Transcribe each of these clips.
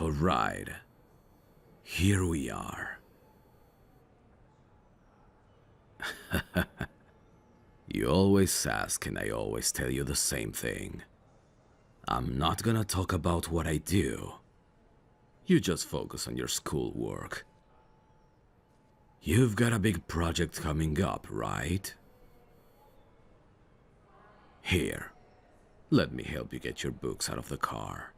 Alright, here we are. You always ask and I always tell you the same thing. I'm not gonna talk about what I do. You just focus on your schoolwork. You've got a big project coming up, right? Here, let me help you get your books out of the car.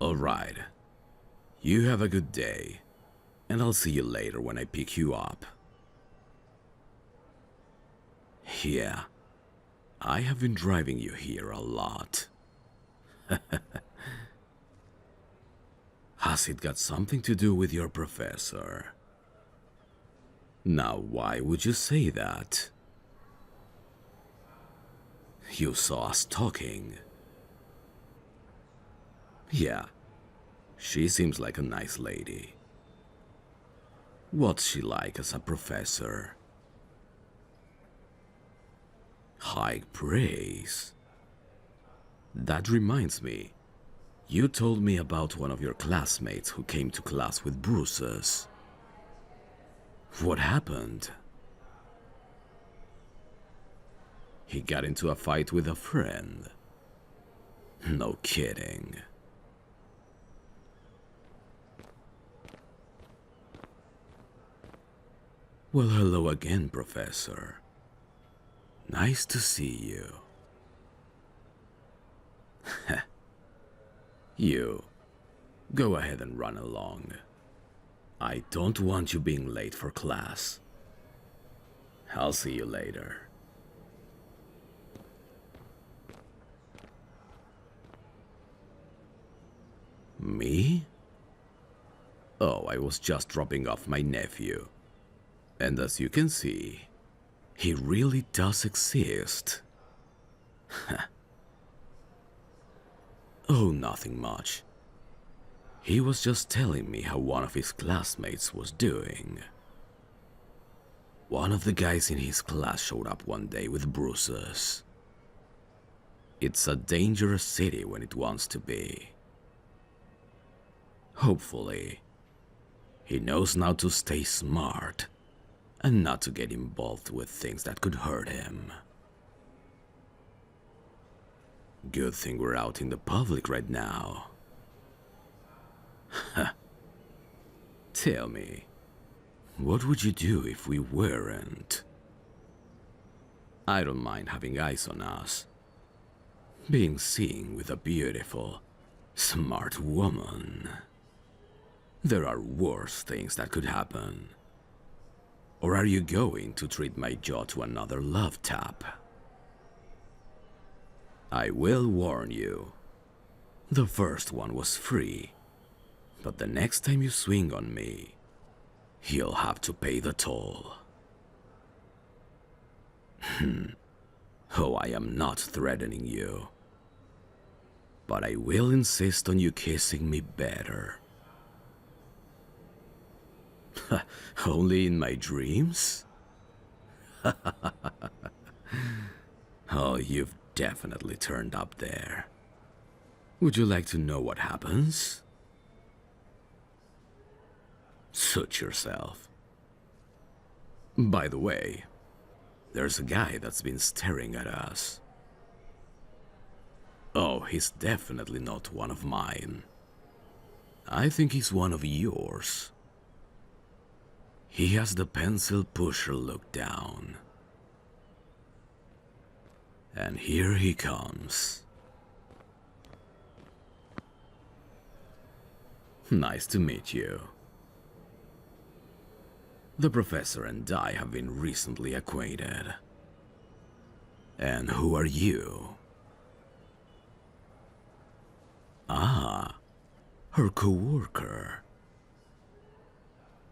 Alright, you have a good day, and I'll see you later when I pick you up. Yeah, I have been driving you here a lot. Has it got something to do with your professor? Now, why would you say that? You saw us talking. Yeah, she seems like a nice lady. What's she like as a professor? High praise. That reminds me, you told me about one of your classmates who came to class with bruises. What happened? He got into a fight with a friend. No kidding. Well, hello again, Professor. Nice to see you. You, go ahead and run along. I don't want you being late for class. I'll see you later. Me? Oh, I was just dropping off my nephew. And as you can see, he really does exist. Oh, nothing much. He was just telling me how one of his classmates was doing. One of the guys in his class showed up one day with bruises. It's a dangerous city when it wants to be. Hopefully, he knows now to stay smart and not to get involved with things that could hurt him. Good thing we're out in the public right now. Tell me, what would you do if we weren't? I don't mind having eyes on us. Being seen with a beautiful, smart woman. There are worse things that could happen. Or are you going to treat my jaw to another love tap? I will warn you. The first one was free, but the next time you swing on me, you'll have to pay the toll. Oh, I am not threatening you, but I will insist on you kissing me better. Only in my dreams? Oh, you've definitely turned up there. Would you like to know what happens? Suit yourself. By the way, there's a guy that's been staring at us. Oh, he's definitely not one of mine. I think he's one of yours. He has the pencil pusher look down. And here he comes. Nice to meet you. The professor and I have been recently acquainted. And who are you? Ah, her coworker.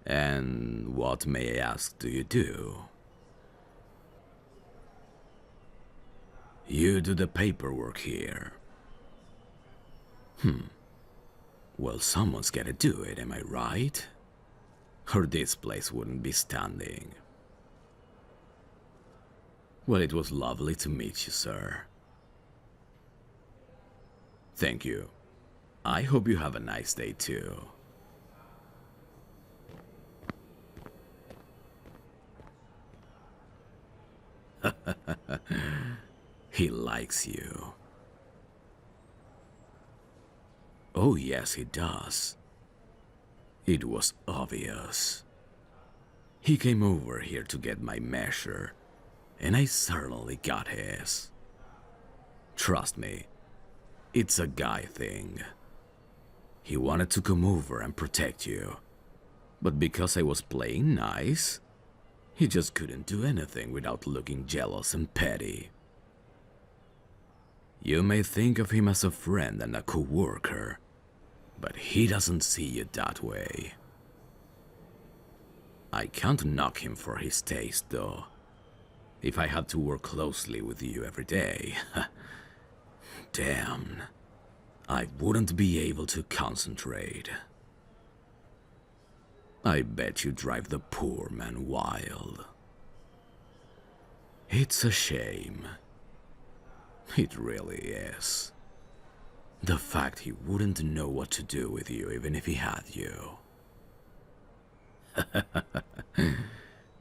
And what, may I ask, do you do? You do the paperwork here. Well, someone's gotta do it, am I right? Or this place wouldn't be standing. Well, it was lovely to meet you, sir. Thank you. I hope you have a nice day, too. He likes you. Oh, yes, he does. It was obvious. He came over here to get my measure, and I certainly got his. Trust me, it's a guy thing. He wanted to come over and protect you, but because I was playing nice, he just couldn't do anything without looking jealous and petty. You may think of him as a friend and a coworker, but he doesn't see you that way. I can't knock him for his taste, though. If I had to work closely with you every day, damn, I wouldn't be able to concentrate. I bet you drive the poor man wild. It's a shame. It really is. The fact he wouldn't know what to do with you even if he had you.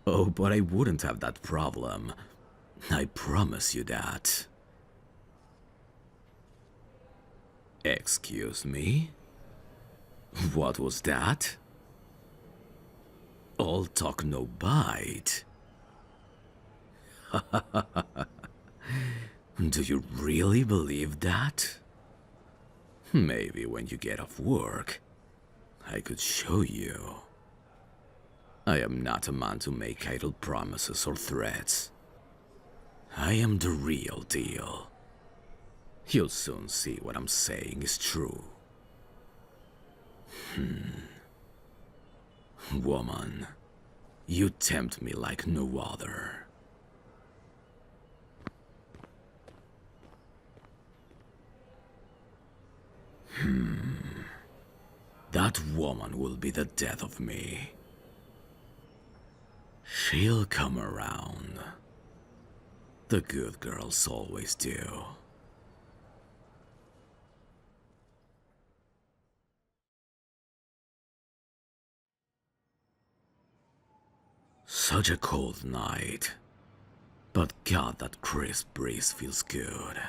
Oh, but I wouldn't have that problem. I promise you that. Excuse me? What was that? All talk, no bite. Do you really believe that? Maybe when you get off work, I could show you. I am not a man to make idle promises or threats. I am the real deal. You'll soon see what I'm saying is true. Woman, you tempt me like no other. That woman will be the death of me. She'll come around. The good girls always do. Such a cold night. But God, that crisp breeze feels good.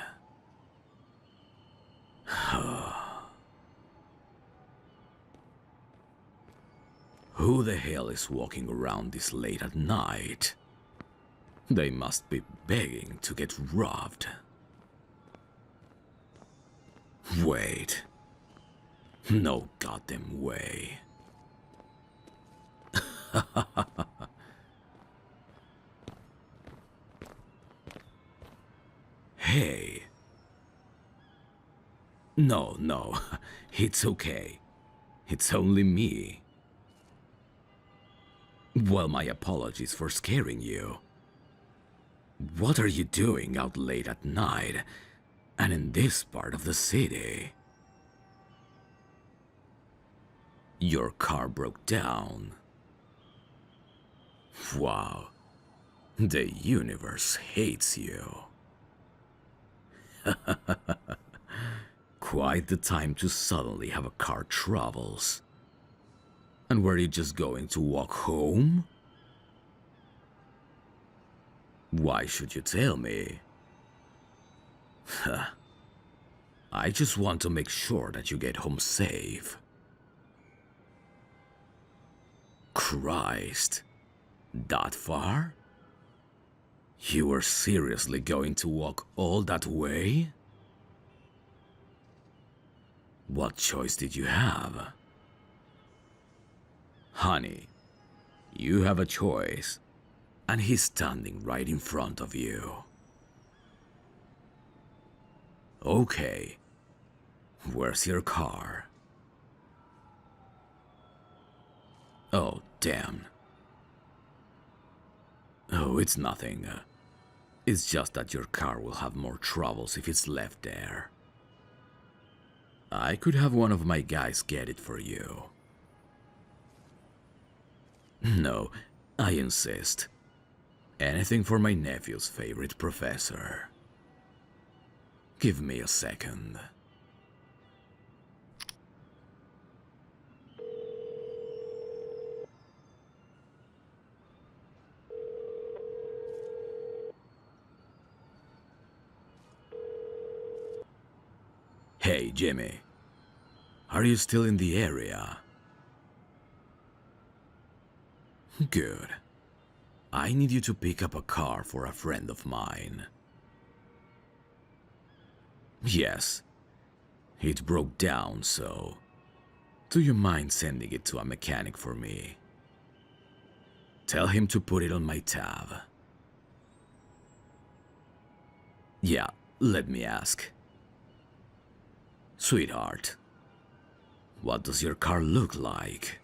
Who the hell is walking around this late at night? They must be begging to get robbed. Wait. No goddamn way. Hey. No, it's okay. It's only me. Well, my apologies for scaring you. What are you doing out late at night, and in this part of the city? Your car broke down. Wow, the universe hates you. Quite the time to suddenly have a car troubles. And were you just going to walk home? Why should you tell me? I just want to make sure that you get home safe. Christ, that far? You were seriously going to walk all that way? What choice did you have? Honey, you have a choice, and he's standing right in front of you. Okay, where's your car? Oh, damn. Oh, it's nothing. It's just that your car will have more troubles if it's left there. I could have one of my guys get it for you. No, I insist. Anything for my nephew's favorite professor. Give me a second. Hey, Jimmy. Are you still in the area? Good. I need you to pick up a car for a friend of mine. Yes. It broke down, so... do you mind sending it to a mechanic for me? Tell him to put it on my tab. Yeah, let me ask. Sweetheart, what does your car look like?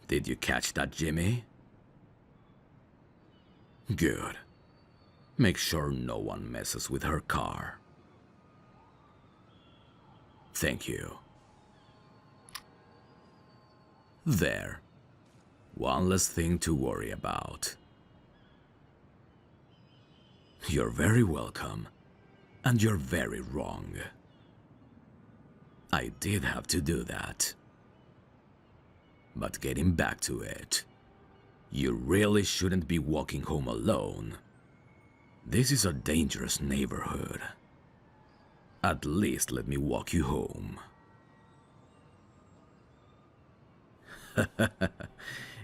Did you catch that, Jimmy? Good. Make sure no one messes with her car. Thank you. There. One less thing to worry about. You're very welcome. And you're very wrong. I did have to do that. But getting back to it, you really shouldn't be walking home alone. This is a dangerous neighborhood. At least let me walk you home.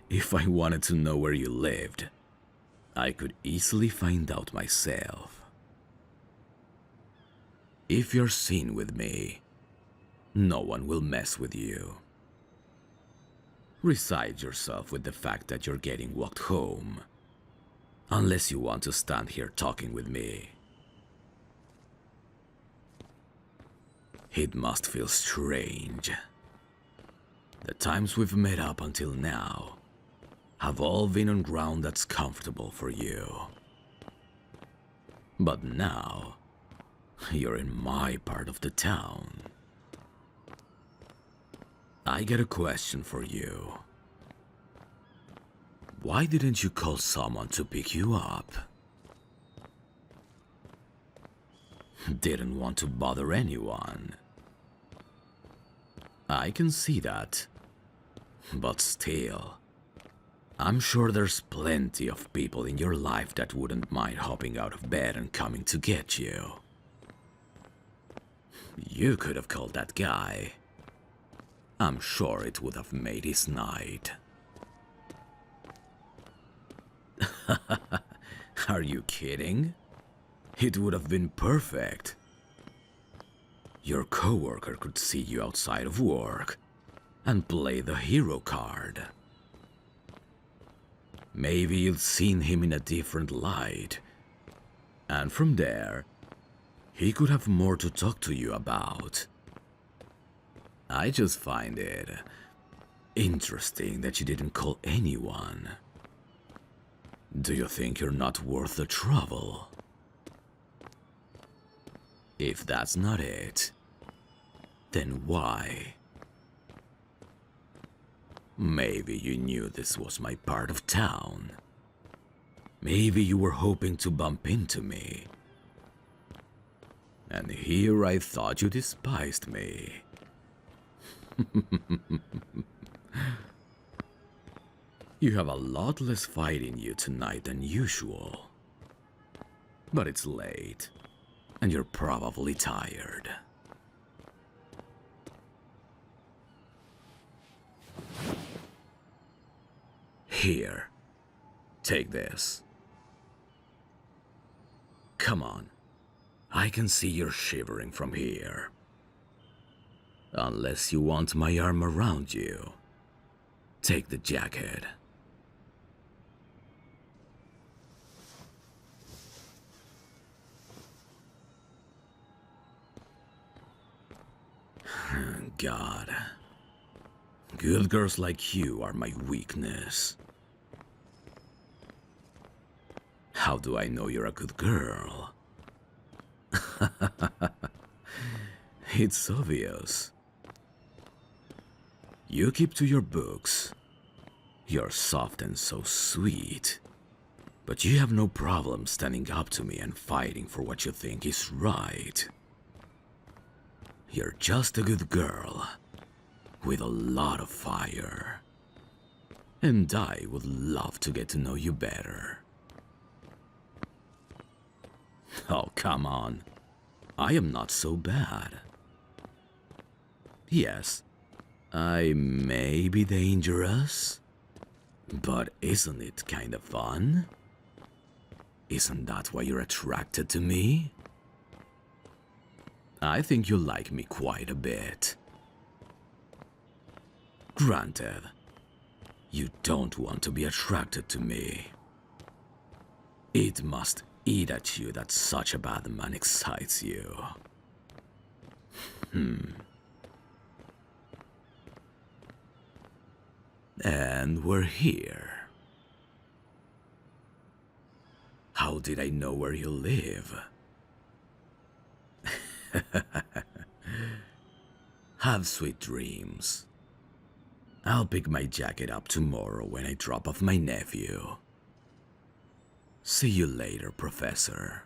If I wanted to know where you lived, I could easily find out myself. If you're seen with me, no one will mess with you. Reside yourself with the fact that you're getting walked home, unless you want to stand here talking with me. It must feel strange. The times we've met up until now have all been on ground that's comfortable for you. But now, you're in my part of the town. I got a question for you. Why didn't you call someone to pick you up? Didn't want to bother anyone. I can see that. But still, I'm sure there's plenty of people in your life that wouldn't mind hopping out of bed and coming to get you. You could have called that guy. I'm sure it would have made his night. Are you kidding? It would have been perfect. Your coworker could see you outside of work and play the hero card. Maybe you'd seen him in a different light, and from there, he could have more to talk to you about. I just find it interesting that you didn't call anyone. Do you think you're not worth the trouble? If that's not it, then why? Maybe you knew this was my part of town. Maybe you were hoping to bump into me. And here I thought you despised me. You have a lot less fight in you tonight than usual. But it's late, and you're probably tired. Here, take this. Come on, I can see you're shivering from here. Unless you want my arm around you, take the jacket. God. Good girls like you are my weakness. How do I know you're a good girl? It's obvious. You keep to your books. You're soft and so sweet, but you have no problem standing up to me and fighting for what you think is right. You're just a good girl, with a lot of fire. And I would love to get to know you better. Oh, come on. I am not so bad. Yes, I may be dangerous, but isn't it kind of fun? Isn't that why you're attracted to me? I think you like me quite a bit. Granted, you don't want to be attracted to me. It must eat at you that such a bad man excites you. And we're here. How did I know where you live? Have sweet dreams. I'll pick my jacket up tomorrow when I drop off my nephew. See you later, Professor.